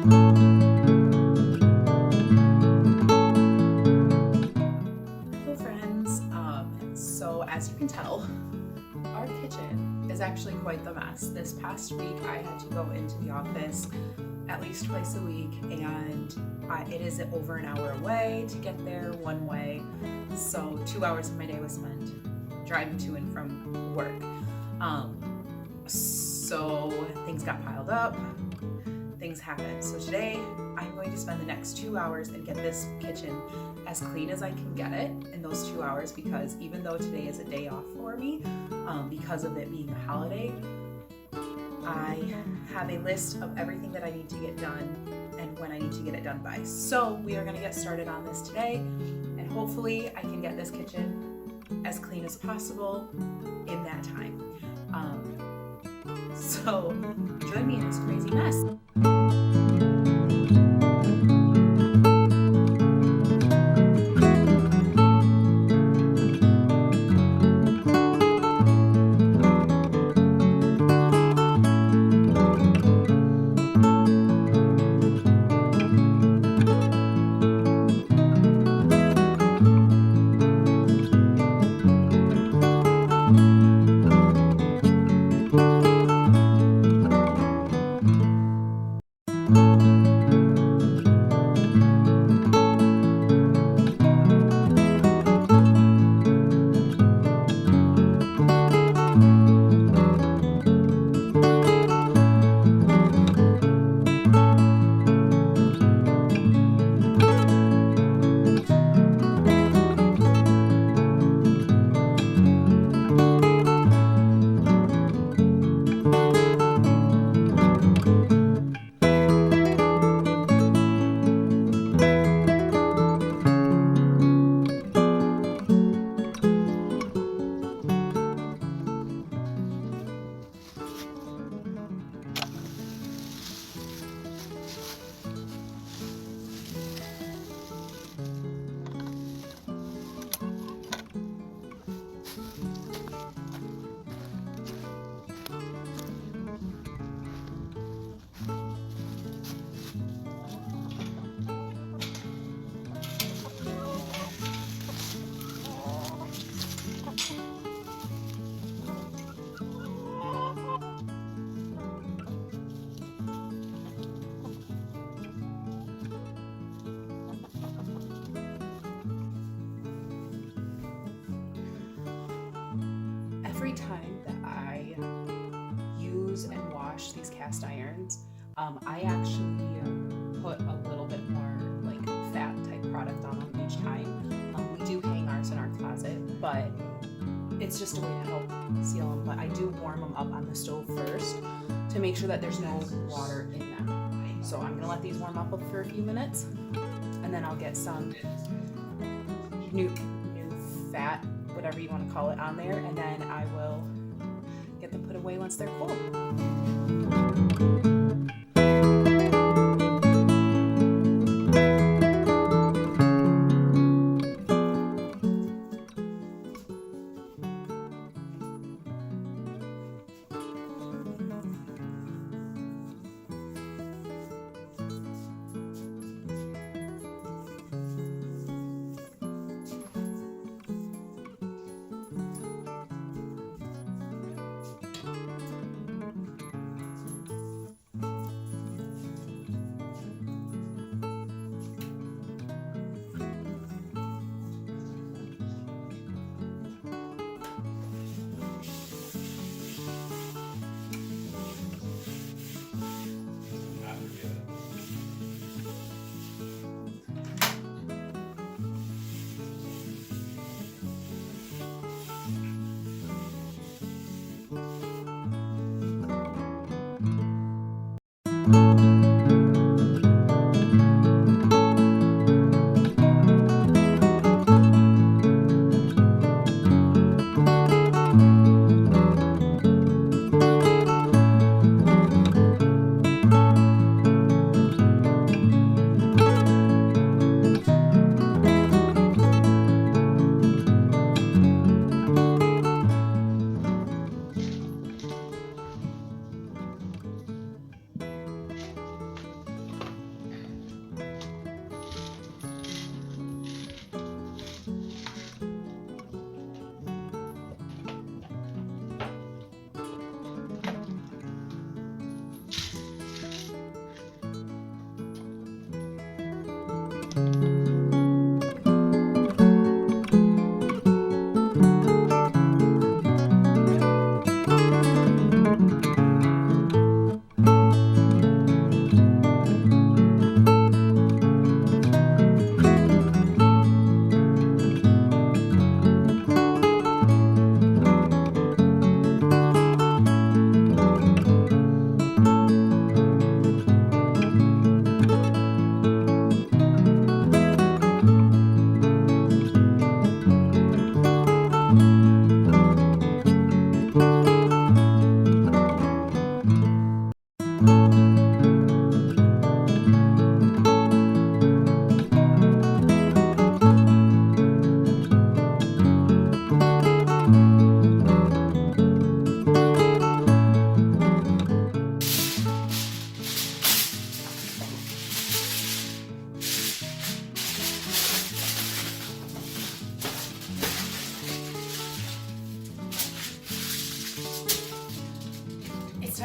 Hello, friends. So, as you can tell, our kitchen is actually quite the mess. This past week, I had to go into the office at least twice a week, and it is over an hour away to get there one way. So, 2 hours of my day was spent driving to and from work. So, things got piled up, things happened. So, today, I'm going to spend the next 2 hours and get this kitchen as clean as I can get it in those 2 hours, because even though today is a day off for me, because of it being a holiday, I have a list of everything that I need to get done and when I need to get it done by. So we are going to get started on this today, and hopefully I can get this kitchen as clean as possible in that time. So join me in this crazy mess. Every time that I use and wash these cast irons, I actually put a little bit more like fat type product on them each time. We do hang ours in our closet, but it's just a way to help seal them. But I do warm them up on the stove first to make sure that there's no water in them. So I'm gonna let these warm up for a few minutes, and then I'll get some new fat, whatever you want to call it, on there, and then I will get them put away once they're cold.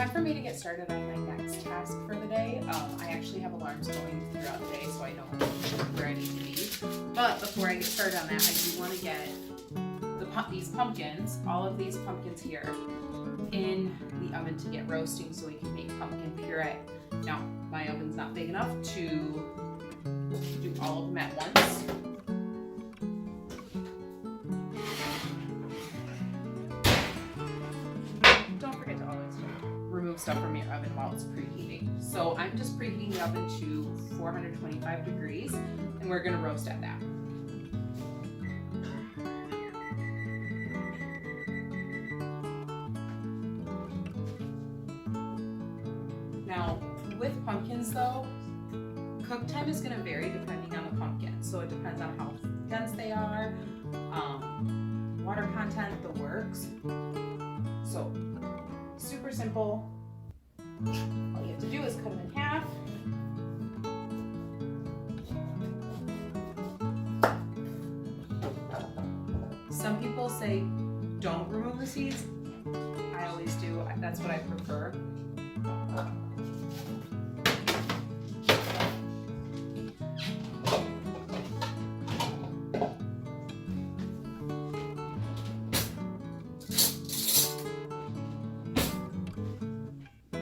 time for me to get started on my next task for the day. I actually have alarms going throughout the day, so I know where I need to be. But before I get started on that, I do want to get these pumpkins, all of these pumpkins here, in the oven to get roasting so we can make pumpkin puree. Now, my oven's not big enough to do all of them at once. Don't forget to always remove stuff from your oven while it's preheating. So I'm just preheating the oven to 425 degrees, and we're gonna roast at that. Now, with pumpkins though, cook time is going to vary depending on the pumpkin. So it depends on how dense they are, water content, the works. So super simple. All you have to do is cut them in half. Some people say don't remove the seeds. I always do. That's what I prefer.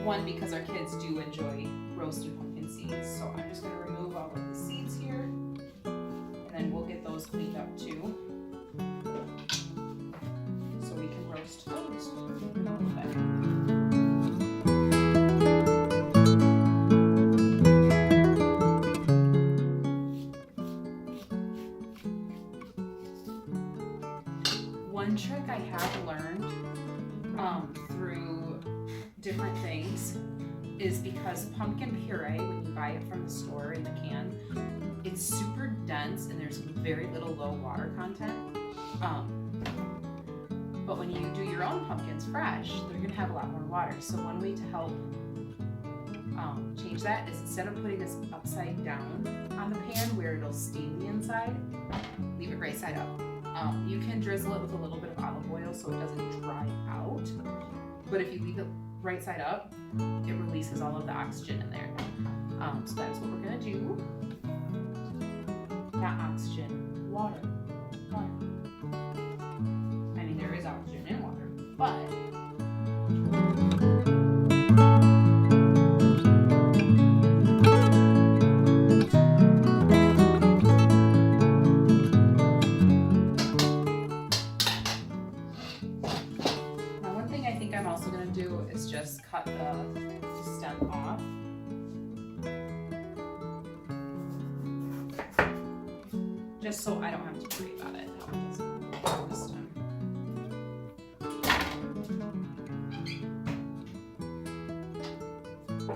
One, because our kids do enjoy roasted pumpkin seeds, so I'm just going to remove all of the seeds here, and then we'll get those cleaned up too, so we can roast those a little bit. One trick I have learned through different things is because pumpkin puree, when you buy it from the store in the can, it's super dense and there's very little low water content. But when you do your own pumpkins fresh, they're gonna have a lot more water. So one way to help change that is instead of putting this upside down on the pan where it'll steam the inside, leave it right side up. You can drizzle it with a little bit of olive oil so it doesn't dry out. But if you leave it right side up, it releases all of the oxygen in there. So that is what we're gonna do. Not oxygen, water. I mean, there is oxygen in water, but just cut the stem off. Just so I don't have to worry about it. The stem.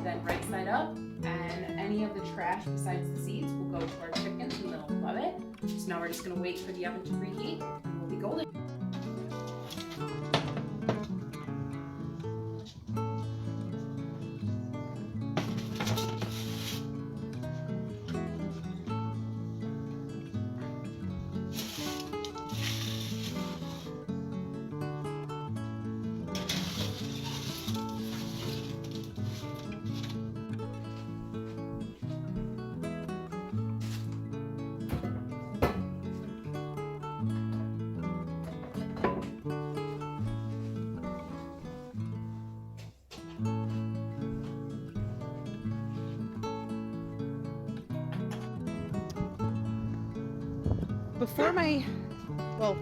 Then right side up, and any of the trash besides the seeds will go to our chickens and they'll love it. So now we're just gonna wait for the oven to preheat and we'll be golden.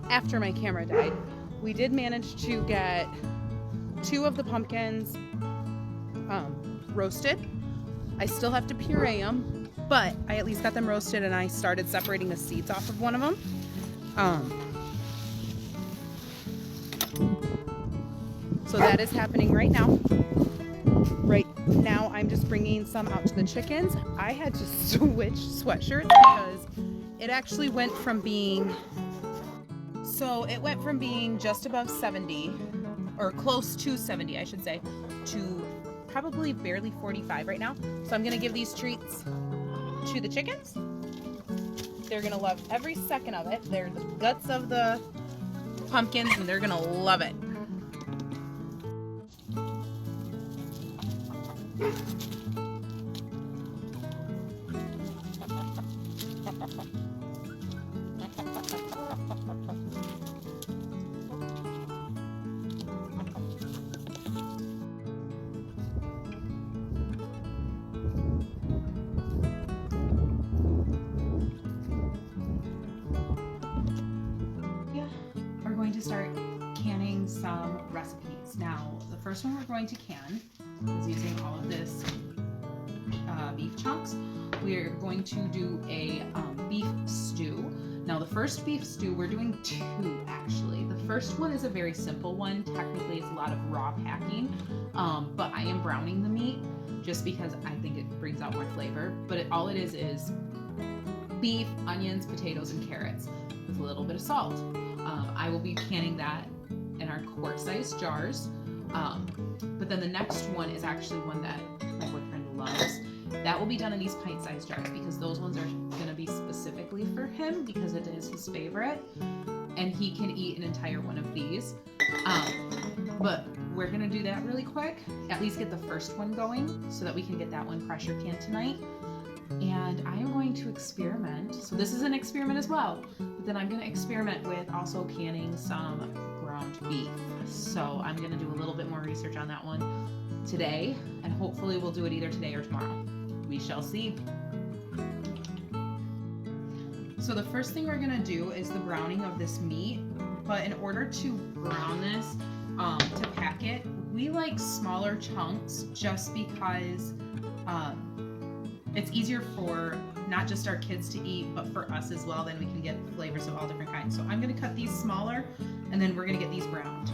After my camera died, we did manage to get 2 of the pumpkins roasted. I still have to puree them, but I at least got them roasted and I started separating the seeds off of one of them. So that is happening right now. Right now I'm just bringing some out to the chickens. I had to switch sweatshirts because it actually went from being just above 70, or close to 70 I should say, to probably barely 45 right now. So I'm gonna give these treats to the chickens. They're gonna love every second of it. They're the guts of the pumpkins and they're gonna love it. Are going to start canning some recipes. Now, the first one we're going to can is using all of this beef chunks. We're going to do a beef stew. Now, the first beef stew, we're doing two actually. The first one is a very simple one. Technically, it's a lot of raw packing, but I am browning the meat just because I think it brings out more flavor. But all it is beef, onions, potatoes, and carrots with a little bit of salt. I will be canning that in our quart-sized jars. But then the next one is actually one that my boyfriend loves. That will be done in these pint-sized jars because those ones are going to be specifically for him because it is his favorite. And he can eat an entire one of these. But we're going to do that really quick. At least get the first one going so that we can get that one pressure canned tonight. And I am going to experiment. So this is an experiment as well. But then I'm going to experiment with also canning some ground beef. So I'm going to do a little bit more research on that one today. And hopefully we'll do it either today or tomorrow. We shall see. So the first thing we're going to do is the browning of this meat. But in order to brown this, to pack it, we like smaller chunks just because it's easier for not just our kids to eat, but for us as well. Then we can get flavors of all different kinds. So I'm going to cut these smaller, and then we're going to get these browned.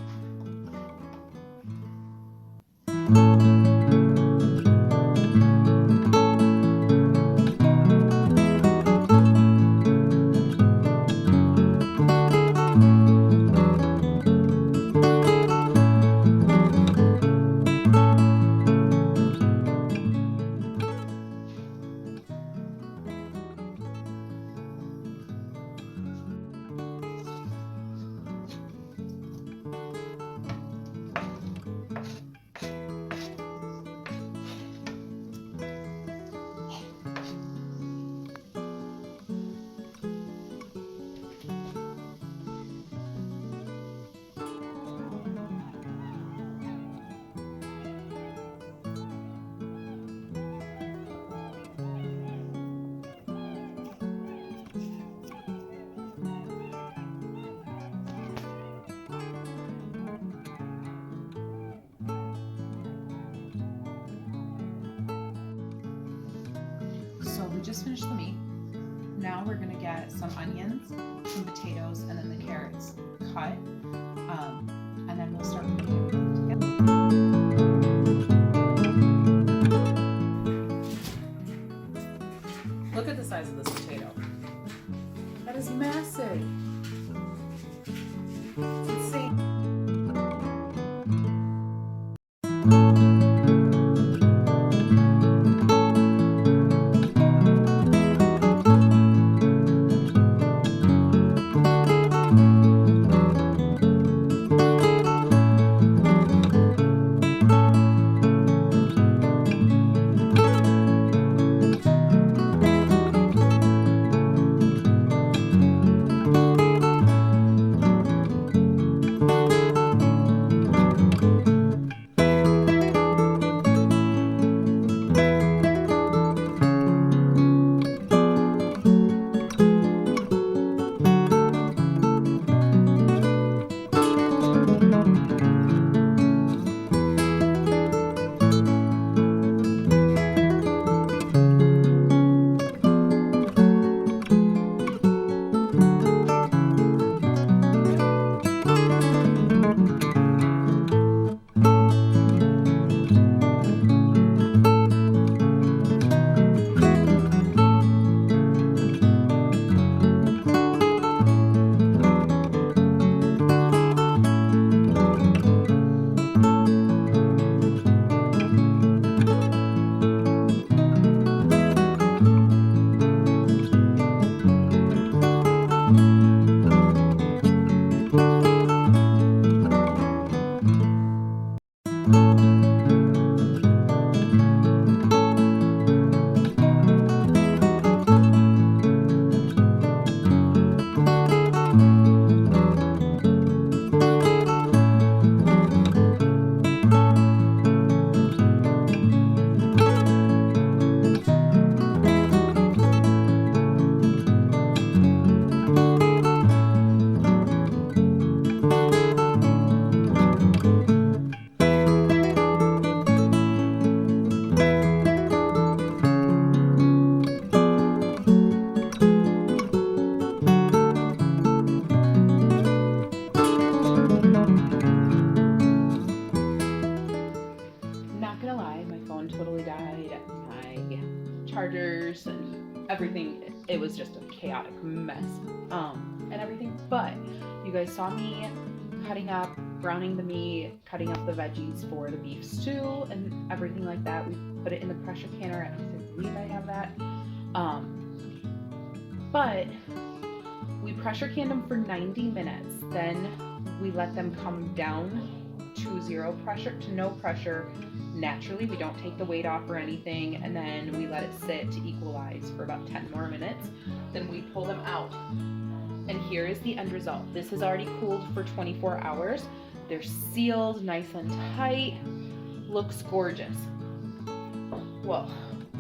So we just finished the meat. Now we're gonna get some onions, some potatoes, and then the carrots cut. And then we'll start putting everything together. Look at the size of this potato. That is massive. It's insane. chargers and everything. It was just a chaotic mess, and everything. But you guys saw me cutting up, browning the meat, cutting up the veggies for the beef stew and everything like that. We put it in the pressure canner, and I believe I have that. But we pressure canned them for 90 minutes. Then we let them come down to zero pressure, to no pressure naturally. We don't take the weight off or anything, and then we let it sit to equalize for about 10 more minutes. Then we pull them out, and here is the end result. This has already cooled for 24 hours. They're sealed nice and tight. Looks gorgeous. Well,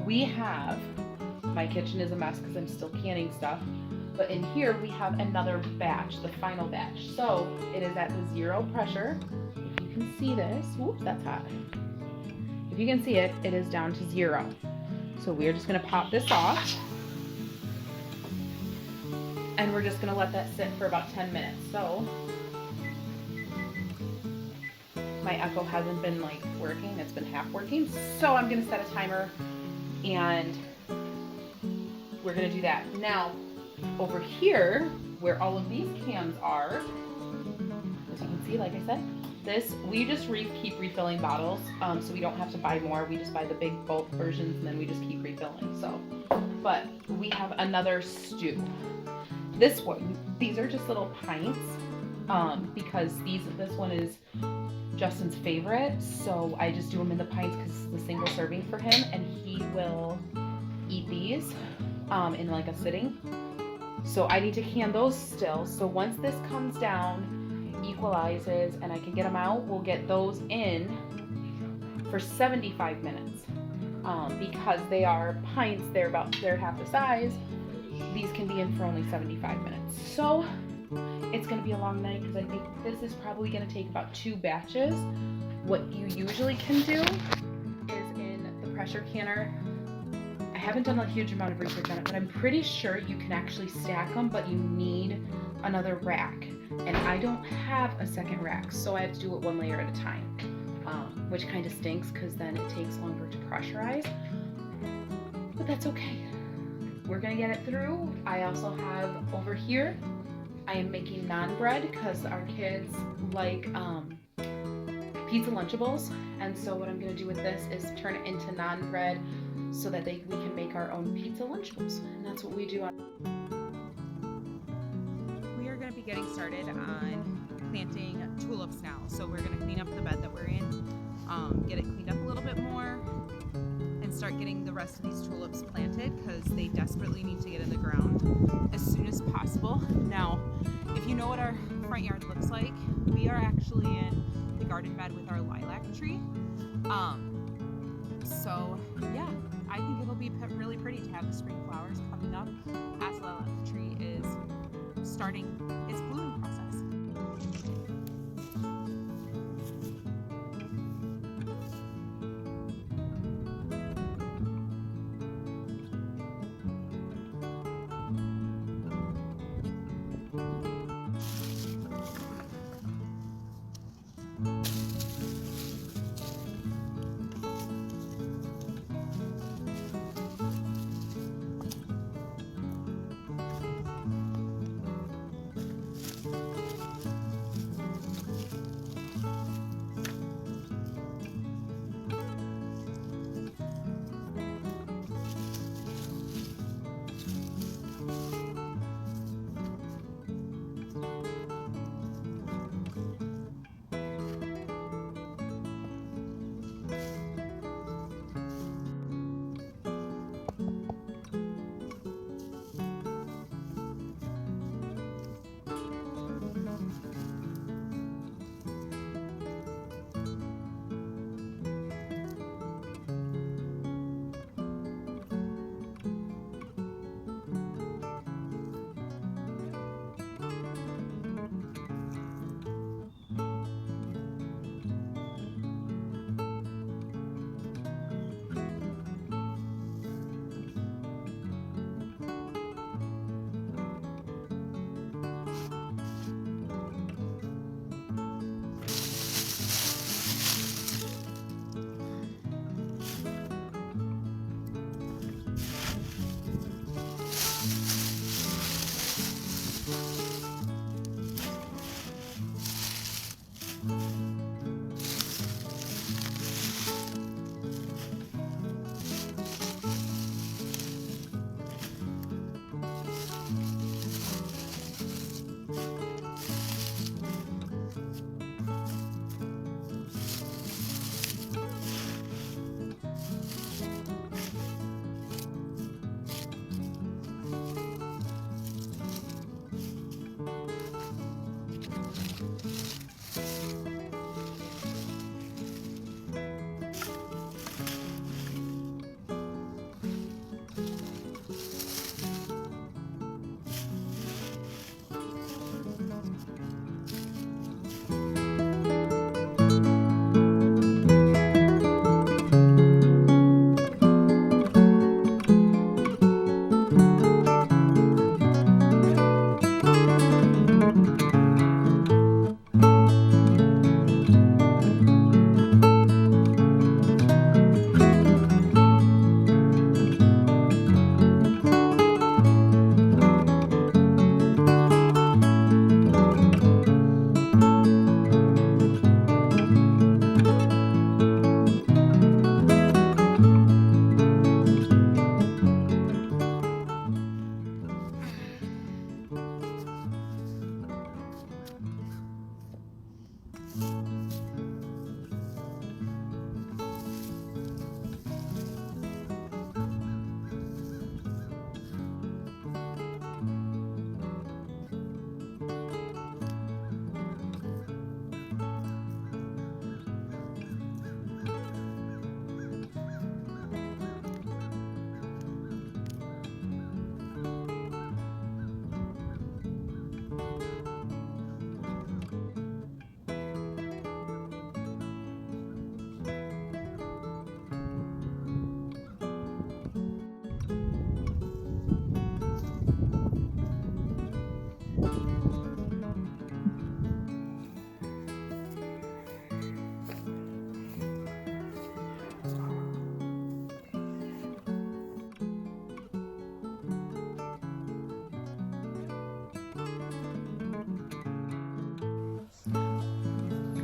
we have, my kitchen is a mess because I'm still canning stuff, but in here we have another batch, the final batch. So it is at the zero pressure. If you can see this, whoops, that's hot. If you can see it, it is down to zero. So we're just gonna pop this off, and we're just gonna let that sit for about 10 minutes. So my Echo hasn't been like working, it's been half working. So I'm gonna set a timer and we're gonna do that. Now, over here, where all of these cans are, as you can see, like I said, this, we just keep refilling bottles, so we don't have to buy more. We just buy the big bulk versions and then we just keep refilling. So, but we have another stew. This one, these are just little pints, because this one is Justin's favorite. So I just do them in the pints because it's the single serving for him, and he will eat these in like a sitting. So I need to can those still. So once this comes down, equalizes, and I can get them out, we'll get those in for 75 minutes. Because they are pints, they're half the size. These can be in for only 75 minutes. So it's gonna be a long night because I think this is probably gonna take about 2 batches. What you usually can do is in the pressure canner, I haven't done a huge amount of research on it, but I'm pretty sure you can actually stack them, but you need another rack. And I don't have a second rack, so I have to do it one layer at a time, which kind of stinks because then it takes longer to pressurize, but that's okay. We're gonna get it through. I also have over here, I am making naan bread because our kids like pizza Lunchables, and so what I'm gonna do with this is turn it into naan bread so that we can make our own pizza Lunchables, and that's what we do. We are going to be getting started on planting tulips now. So we're going to clean up the bed that we're in, get it cleaned up a little bit more, and start getting the rest of these tulips planted because they desperately need to get in the ground as soon as possible. Now, if you know what our front yard looks like, we are actually in the garden bed with our lilac tree. So yeah, I think it'll be really pretty to have the spring flowers coming up as the lilac tree is starting its blooming process.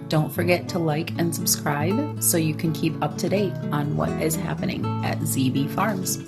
Don't forget to like and subscribe so you can keep up to date on what is happening at ZB Farms.